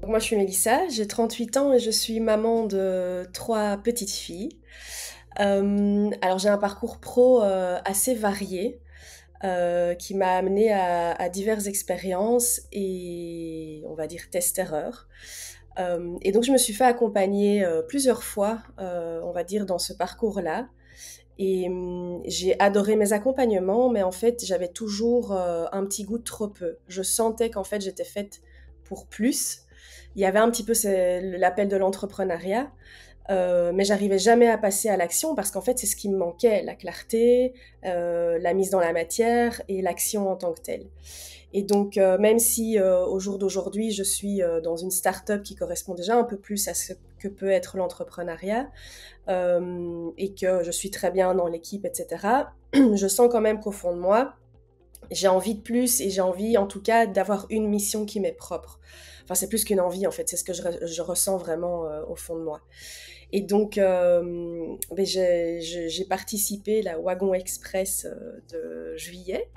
Moi, je suis Mélissa, j'ai 38 ans et je suis maman de trois petites filles. Alors, j'ai un parcours pro assez varié qui m'a amené à diverses expériences et on va dire test-erreur. Et donc, je me suis fait accompagner plusieurs fois, on va dire, dans ce parcours-là. Et j'ai adoré mes accompagnements, mais en fait, j'avais toujours un petit goût de trop peu. Je sentais qu'en fait, j'étais faite pour plus. Il y avait un petit peu l'appel de l'entrepreneuriat, mais j'arrivais jamais à passer à l'action parce qu'en fait, c'est ce qui me manquait, la clarté, la mise dans la matière et l'action en tant que telle. Et donc, même si au jour d'aujourd'hui, je suis dans une start-up qui correspond déjà un peu plus à ce que peut être l'entrepreneuriat, et que je suis très bien dans l'équipe, etc., je sens quand même qu'au fond de moi, j'ai envie de plus et j'ai envie en tout cas d'avoir une mission qui m'est propre. Enfin, c'est plus qu'une envie en fait, c'est ce que je ressens vraiment au fond de moi. Et donc, ben, j'ai participé à la Wagon Express de juillet.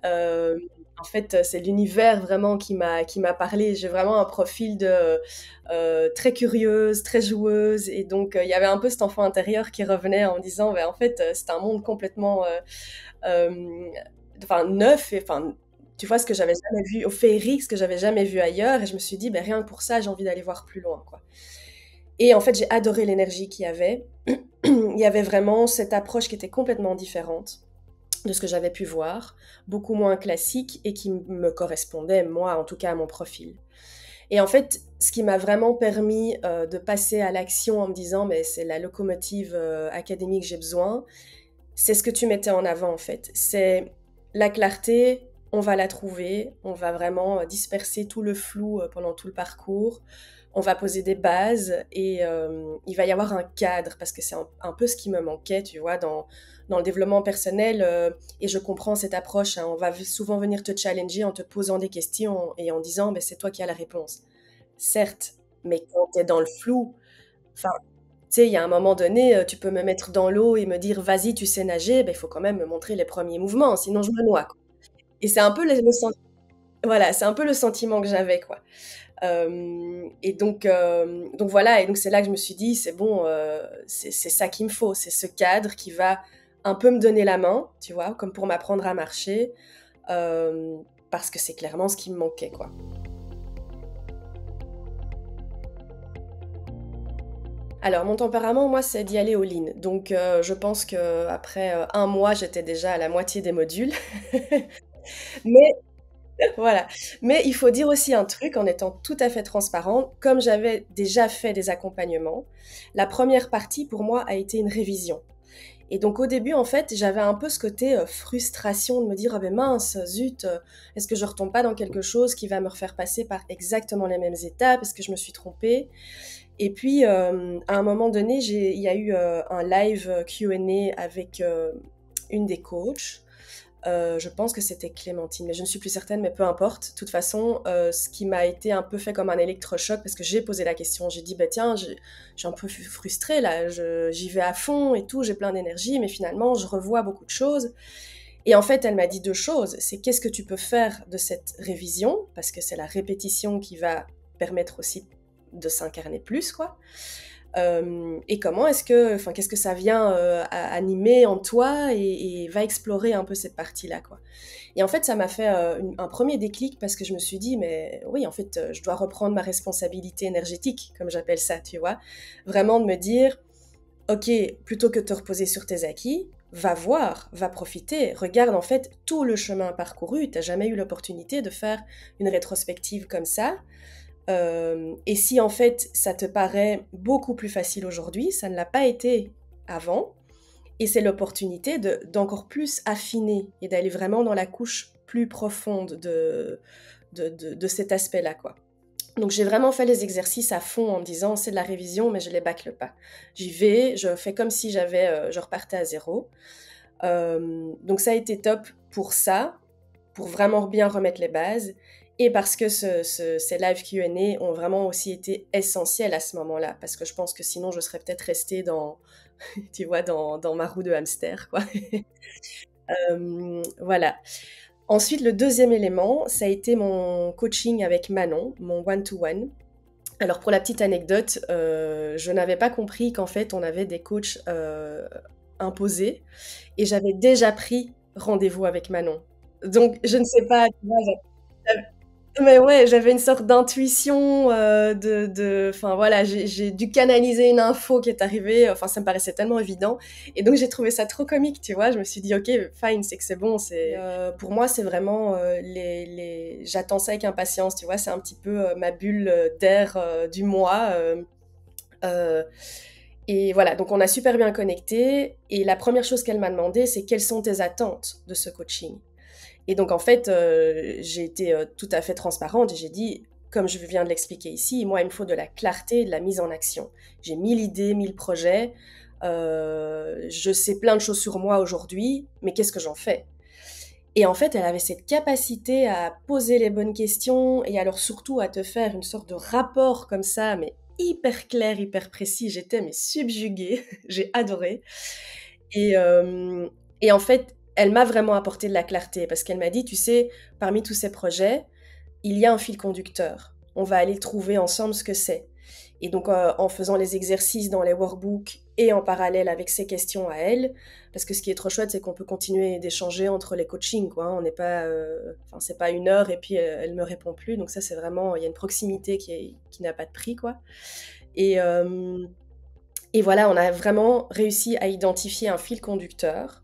Euh, En fait, c'est l'univers vraiment qui m'a parlé. J'ai vraiment un profil de très curieuse, très joueuse, et donc il y avait un peu cet enfant intérieur qui revenait en me disant, ben, en fait, c'est un monde complètement, euh, enfin neuf, et enfin, tu vois ce que j'avais jamais vu, au féerique, ce que j'avais jamais vu ailleurs, et je me suis dit, ben rien que pour ça, j'ai envie d'aller voir plus loin, quoi. Et en fait, j'ai adoré l'énergie qu'il y avait. Il y avait vraiment cette approche qui était complètement différente de ce que j'avais pu voir, beaucoup moins classique et qui me correspondait, moi, en tout cas, à mon profil. Et en fait, ce qui m'a vraiment permis de passer à l'action en me disant, mais c'est la locomotive académique que j'ai besoin, c'est ce que tu mettais en avant, en fait. C'est la clarté, on va la trouver, on va vraiment disperser tout le flou pendant tout le parcours, on va poser des bases et il va y avoir un cadre, parce que c'est un peu ce qui me manquait, tu vois, dans le développement personnel, et je comprends cette approche, hein. On va souvent venir te challenger en te posant des questions et en disant, ben, c'est toi qui as la réponse. Certes, mais quand tu es dans le flou, enfin, tu sais, il y a un moment donné, tu peux me mettre dans l'eau et me dire: «Vas-y, tu sais nager», ben, il faut quand même me montrer les premiers mouvements, sinon je me noie, quoi. Et c'est un peu le sen voilà, c'est un peu le sentiment que j'avais, quoi. Et donc voilà, et donc c'est là que je me suis dit: «C'est bon, c'est ça qu'il me faut, c'est ce cadre qui va un peu me donner la main», tu vois? Comme pour m'apprendre à marcher, parce que c'est clairement ce qui me manquait, quoi. Alors mon tempérament, moi, c'est d'y aller all-in. Donc je pense qu'après 1 mois, j'étais déjà à la moitié des modules. Mais voilà. Mais il faut dire aussi un truc en étant tout à fait transparent. Comme j'avais déjà fait des accompagnements, la première partie pour moi a été une révision. Et donc au début, en fait, j'avais un peu ce côté frustration de me dire: «Ah ben mince, zut, est-ce que je retombe pas dans quelque chose qui va me refaire passer par exactement les mêmes étapes? Est-ce que je me suis trompée?» Et puis, à un moment donné, il y a eu un live Q&A avec une des coachs. Je pense que c'était Clémentine, mais je ne suis plus certaine, mais peu importe. De toute façon, ce qui m'a été un peu fait comme un électrochoc, parce que j'ai posé la question, j'ai dit, bah tiens, je suis un peu frustrée là, j'y vais à fond et tout, j'ai plein d'énergie, mais finalement, je revois beaucoup de choses. Et en fait, elle m'a dit deux choses. C'est qu'est-ce que tu peux faire de cette révision, parce que c'est la répétition qui va permettre aussi de s'incarner plus, quoi. Et comment est-ce que, enfin, qu'est-ce que ça vient animer en toi, et va explorer un peu cette partie-là, quoi. Et en fait, ça m'a fait un premier déclic parce que je me suis dit, mais oui, en fait, je dois reprendre ma responsabilité énergétique, comme j'appelle ça, tu vois. Vraiment de me dire, ok, plutôt que de te reposer sur tes acquis, va voir, va profiter, regarde en fait tout le chemin parcouru. T'as jamais eu l'opportunité de faire une rétrospective comme ça. Et si en fait ça te paraît beaucoup plus facile aujourd'hui, ça ne l'a pas été avant, et c'est l'opportunité d'encore plus affiner et d'aller vraiment dans la couche plus profonde de cet aspect-là, quoi. Donc j'ai vraiment fait les exercices à fond en me disant c'est de la révision, mais je les bâcle pas. J'y vais, je fais comme si je repartais à zéro. Donc ça a été top pour ça, pour vraiment bien remettre les bases, et parce que ces live Q&A ont vraiment aussi été essentiels à ce moment-là, parce que je pense que sinon je serais peut-être restée dans, tu vois, dans ma roue de hamster, quoi. Voilà. Ensuite, le deuxième élément, ça a été mon coaching avec Manon, mon one-to-one. Alors pour la petite anecdote, je n'avais pas compris qu'en fait on avait des coachs, imposés et j'avais déjà pris rendez-vous avec Manon. Donc je ne sais pas, tu vois, mais ouais, j'avais une sorte d'intuition, enfin voilà, j'ai dû canaliser une info qui est arrivée, enfin ça me paraissait tellement évident et donc j'ai trouvé ça trop comique, tu vois? Je me suis dit: «OK, fine, c'est que c'est bon, pour moi, c'est vraiment, les j'attends ça avec impatience, tu vois? C'est un petit peu, ma bulle, d'air, du mois, heu et voilà, donc on a super bien connecté et la première chose qu'elle m'a demandé, c'est: «Quelles sont tes attentes de ce coaching?» Et donc en fait, j'ai été, tout à fait transparente et j'ai dit, comme je viens de l'expliquer ici, moi, il me faut de la clarté et de la mise en action. J'ai 1000 idées, 1000 projets, je sais plein de choses sur moi aujourd'hui, mais qu'est-ce que j'en fais? Et en fait, elle avait cette capacité à poser les bonnes questions et alors surtout à te faire une sorte de rapport comme ça, mais hyper clair, hyper précis. J'étais mais subjuguée, j'ai adoré. Et, et en fait, elle m'a vraiment apporté de la clarté parce qu'elle m'a dit, tu sais, parmi tous ces projets, il y a un fil conducteur. On va aller trouver ensemble ce que c'est. Et donc, en faisant les exercices dans les workbooks et en parallèle avec ces questions à elle, parce que ce qui est trop chouette, c'est qu'on peut continuer d'échanger entre les coachings, quoi. On n'est pas, enfin, c'est pas une heure et puis elle me répond plus. Donc ça, c'est vraiment, il y a une proximité qui n'a pas de prix, quoi. Et, et voilà, on a vraiment réussi à identifier un fil conducteur.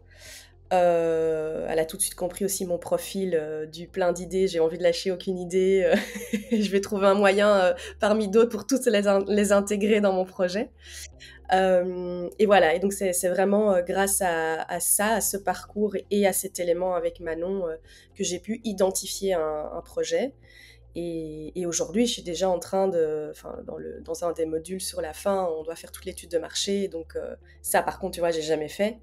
Elle a tout de suite compris aussi mon profil, du plein d'idées, j'ai envie de lâcher aucune idée, je vais trouver un moyen, parmi d'autres pour toutes les intégrer dans mon projet. Et voilà, et donc c'est vraiment, grâce à ça, à ce parcours et à cet élément avec Manon, que j'ai pu identifier un projet. Et aujourd'hui, je suis déjà en train enfin, dans un des modules sur la fin, on doit faire toute l'étude de marché. Donc, ça, par contre, tu vois, j'ai jamais fait.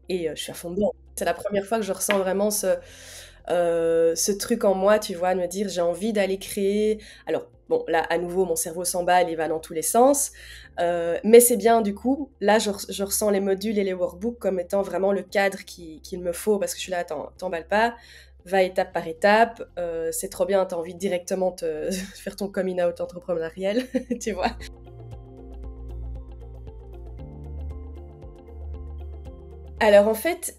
Et je suis à fond dedans. C'est la première fois que je ressens vraiment ce truc en moi, tu vois, de me dire j'ai envie d'aller créer. Alors, bon, là, à nouveau, mon cerveau s'emballe, il va dans tous les sens. Mais c'est bien, du coup, là, je ressens les modules et les workbooks comme étant vraiment le cadre qu'il me faut parce que je suis là, attends, t'emballes pas, va étape par étape, c'est trop bien, t'as envie de directement faire ton coming out entrepreneurial, tu vois. Alors en fait,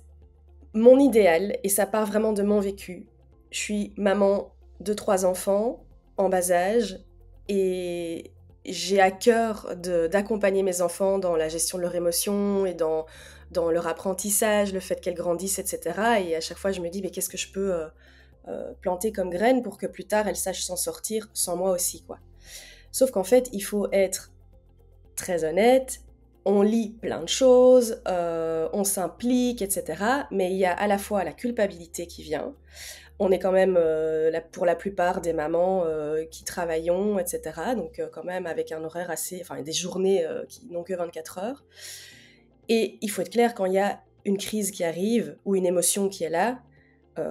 mon idéal, et ça part vraiment de mon vécu, je suis maman de 3 enfants en bas âge et j'ai à cœur d'accompagner mes enfants dans la gestion de leurs émotions et dans leur apprentissage, le fait qu'elles grandissent, et cetera. Et à chaque fois, je me dis: «Mais qu'est-ce que je peux, planter comme graine pour que plus tard elles sachent s'en sortir sans moi aussi, quoi?» Sauf qu'en fait, il faut être très honnête, on lit plein de choses, on s'implique, et cetera, mais il y a à la fois la culpabilité qui vient. On est quand même, pour la plupart des mamans, qui travaillons, et cetera, donc quand même avec un horaire assez, enfin des journées, qui n'ont que 24 heures. Et il faut être clair, quand il y a une crise qui arrive ou une émotion qui est là,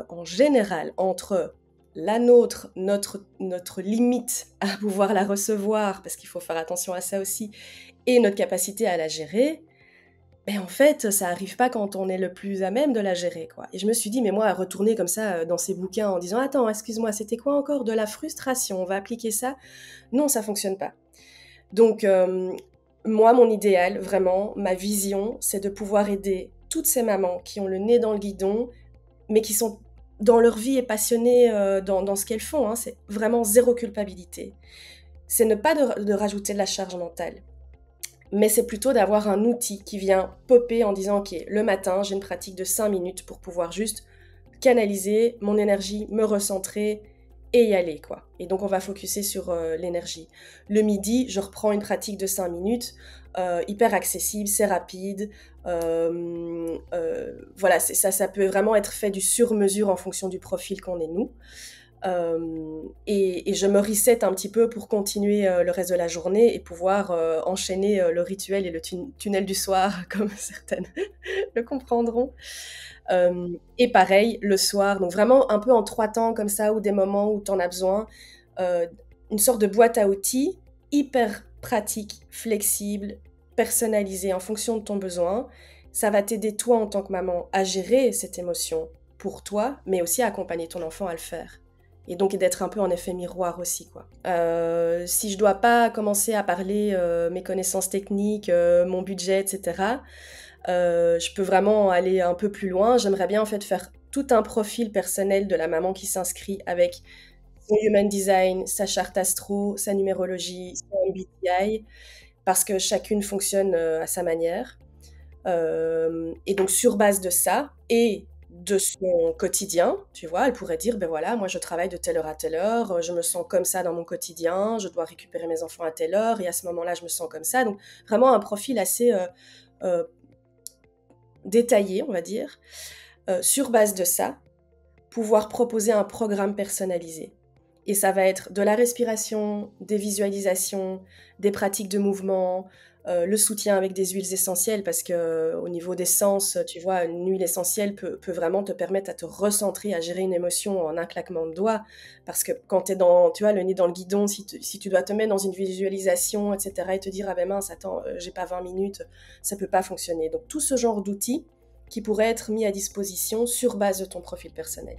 en général, entre la nôtre, notre limite à pouvoir la recevoir, parce qu'il faut faire attention à ça aussi, et notre capacité à la gérer, ben en fait, ça arrive pas quand on est le plus à même de la gérer, quoi. Et je me suis dit, mais moi, à retourner comme ça dans ces bouquins en disant, attends, excuse-moi, c'était quoi encore? De la frustration, on va appliquer ça? Non, ça fonctionne pas. Donc, moi, mon idéal, vraiment, ma vision, c'est de pouvoir aider toutes ces mamans qui ont le nez dans le guidon, mais qui sont dans leur vie et passionnées dans ce qu'elles font, hein. C'est vraiment zéro culpabilité. C'est ne pas de rajouter de la charge mentale, mais c'est plutôt d'avoir un outil qui vient popper en disant, OK, le matin, j'ai une pratique de 5 minutes pour pouvoir juste canaliser mon énergie, me recentrer et y aller, quoi. Et donc, on va focuser sur l'énergie. Le midi, je reprends une pratique de 5 minutes, hyper accessible, c'est rapide. Voilà, ça peut vraiment être fait du sur-mesure en fonction du profil qu'on est nous. Et je me reset un petit peu pour continuer le reste de la journée et pouvoir enchaîner le rituel et le tunnel du soir, comme certaines le comprendront. Et pareil, le soir, donc vraiment un peu en 3 temps comme ça, ou des moments où tu en as besoin. Euh, une sorte de boîte à outils, hyper pratique, flexible, personnalisée en fonction de ton besoin. Ça va t'aider toi en tant que maman à gérer cette émotion pour toi, mais aussi à accompagner ton enfant à le faire. Et donc d'être un peu en effet miroir aussi, quoi. Si je dois pas commencer à parler mes connaissances techniques, mon budget, etc., je peux vraiment aller un peu plus loin. J'aimerais bien en fait faire tout un profil personnel de la maman qui s'inscrit avec son human design, sa charte astro, sa numérologie, son MBTI, parce que chacune fonctionne à sa manière. Et donc sur base de ça et de son quotidien, tu vois, elle pourrait dire, ben voilà, moi je travaille de telle heure à telle heure, je me sens comme ça dans mon quotidien, je dois récupérer mes enfants à telle heure, et à ce moment-là, je me sens comme ça. Donc vraiment un profil assez euh, détaillé, on va dire. Sur base de ça, pouvoir proposer un programme personnalisé. Et ça va être de la respiration, des visualisations, des pratiques de mouvement, le soutien avec des huiles essentielles, parce que au niveau des sens, tu vois, une huile essentielle peut vraiment te permettre à te recentrer, à gérer une émotion en un claquement de doigts. Parce que quand tu es dans, tu vois, le nez dans le guidon, si tu dois te mettre dans une visualisation, etc., et te dire, ah ben mince, attends, j'ai pas 20 minutes, ça peut pas fonctionner. Donc tout ce genre d'outils qui pourraient être mis à disposition sur base de ton profil personnel.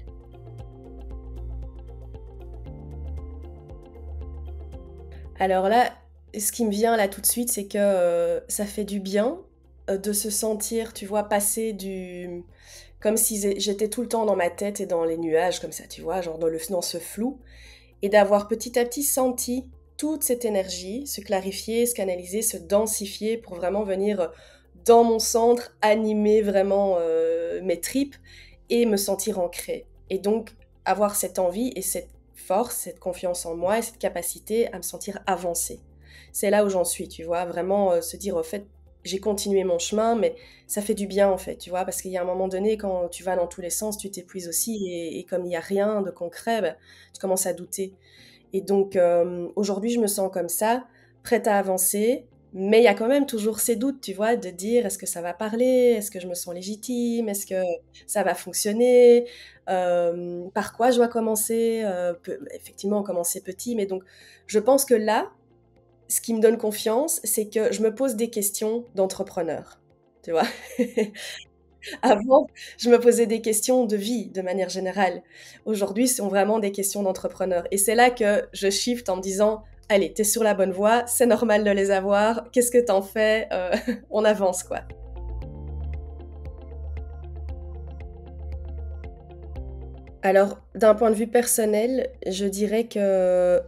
Alors là, ce qui me vient là tout de suite, c'est que ça fait du bien de se sentir, tu vois, passer du... Comme si j'étais tout le temps dans ma tête et dans les nuages, comme ça, tu vois, genre dans ce flou, et d'avoir petit à petit senti toute cette énergie se clarifier, se canaliser, se densifier pour vraiment venir dans mon centre, animer vraiment mes tripes et me sentir ancrée. Et donc avoir cette envie et cette force, cette confiance en moi et cette capacité à me sentir avancée. C'est là où j'en suis, tu vois, vraiment se dire au fait, j'ai continué mon chemin, mais ça fait du bien en fait, tu vois, parce qu'il y a un moment donné, quand tu vas dans tous les sens, tu t'épuises aussi, et comme il n'y a rien de concret, ben, tu commences à douter. Et donc aujourd'hui, je me sens comme ça, prête à avancer, mais il y a quand même toujours ces doutes, tu vois, de dire est-ce que ça va parler, est-ce que je me sens légitime, est-ce que ça va fonctionner, par quoi je dois commencer, effectivement commencer petit, mais donc je pense que là, ce qui me donne confiance, c'est que je me pose des questions d'entrepreneur, tu vois. Avant, je me posais des questions de vie, de manière générale. Aujourd'hui, ce sont vraiment des questions d'entrepreneur. Et c'est là que je shift en me disant, allez, t'es sur la bonne voie, c'est normal de les avoir, qu'est-ce que t'en fais? On avance, quoi. Alors, d'un point de vue personnel, je dirais que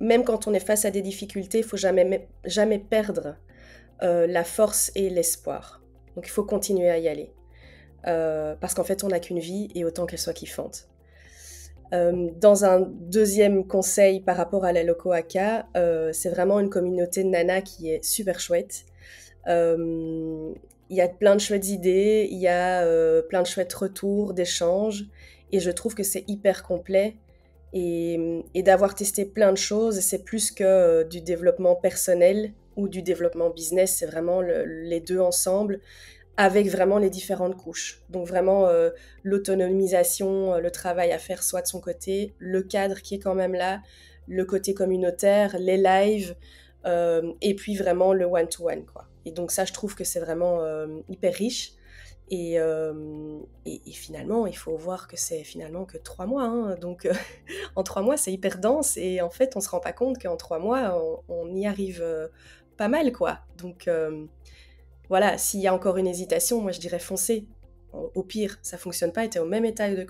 même quand on est face à des difficultés, il faut jamais perdre la force et l'espoir. Donc, il faut continuer à y aller. Parce qu'en fait, on n'a qu'une vie et autant qu'elle soit kiffante. Dans un deuxième conseil par rapport à la Loco Aka, c'est vraiment une communauté de nanas qui est super chouette. Il y a plein de chouettes idées, il y a plein de chouettes retours, d'échanges, et je trouve que c'est hyper complet. Et d'avoir testé plein de choses, c'est plus que du développement personnel ou du développement business, c'est vraiment les deux ensemble avec vraiment les différentes couches. Donc vraiment l'autonomisation, le travail à faire soit de son côté, le cadre qui est quand même là, le côté communautaire, les lives, et puis vraiment le one-to-one, quoi. Et donc ça, je trouve que c'est vraiment hyper riche. Et finalement, il faut voir que c'est finalement que 3 mois, hein. Donc en 3 mois, c'est hyper dense, et en fait, on se rend pas compte qu'en 3 mois, on y arrive pas mal, quoi. Donc voilà, s'il y a encore une hésitation, moi je dirais foncer. Au pire, ça fonctionne pas et t'es au même état que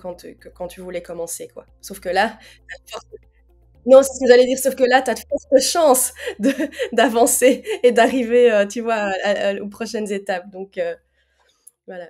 quand tu voulais commencer, quoi. Sauf que là, non, c'est ce que j'allais dire, sauf que là, t'as de fortes chances d'avancer et d'arriver, tu vois, aux prochaines étapes. Donc, voilà.